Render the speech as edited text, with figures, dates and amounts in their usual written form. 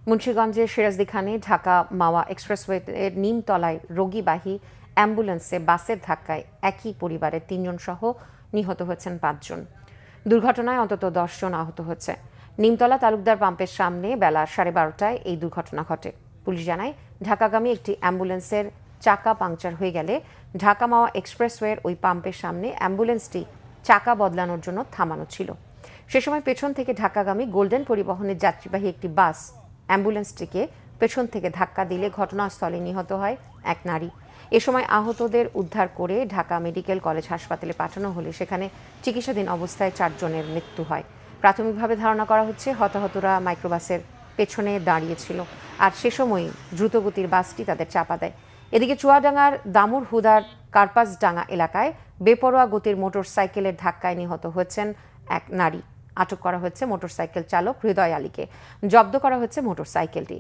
মুন্সিগঞ্জের সিরাজদিখানে ঢাকা মাওয়া এক্সপ্রেসওয়ের নিমতলায় রোগীবাহী অ্যাম্বুলেন্সে বাসের ধাক্কায় একই পরিবারের ৩ জন সহ নিহত হয়েছেন ৫ জন। দুর্ঘটনায় অন্তত ১০ জন আহত হয়েছে। নিমতলা তালুকদার পাম্পের সামনে বেলা 12:30টায় এই দুর্ঘটনা ঘটে। পুলিশ জানায়, ঢাকাগামী একটি অ্যাম্বুলেন্সের চাকা পাংচার হয়ে গেলে ঢাকা মাওয়া এক্সপ্রেসওয়ের ওই পাম্পের সামনে অ্যাম্বুলেন্সটি চাকা বদলানোর জন্য থামানো ছিল। সে সময় পেছন থেকে ঢাকাগামী গোল্ডেন পরিবহনের যাত্রীবাহী একটি বাস অ্যাম্বুলেন্সটিকে পেছন থেকে ধাক্কা দিলে ঘটনাস্থলে নিহত হয় এক নারী। এ সময় আহতদের উদ্ধার করে ঢাকা মেডিকেল কলেজ হাসপাতালে পাঠানো হলে সেখানে চিকিৎসাধীন অবস্থায় ৪ জনের মৃত্যু হয়। প্রাথমিকভাবে ধারণা করা হচ্ছে হতাহতরা মাইক্রোবাসের পেছনে দাঁড়িয়েছিল, আর সে সময়ই দ্রুতগতির বাসটি তাদের চাপা দেয়। এদিকে চুয়াডাঙ্গার দামুর হুদার কার্পাসডাঙ্গা এলাকায় বেপরোয়া গতির মোটরসাইকেলের ধাক্কায় নিহত হয়েছেন এক নারী। আটক করা হয়েছে মোটরসাইকেল চালক হৃদয় আলীকে। জব্দ করা হয়েছে মোটরসাইকেলটি।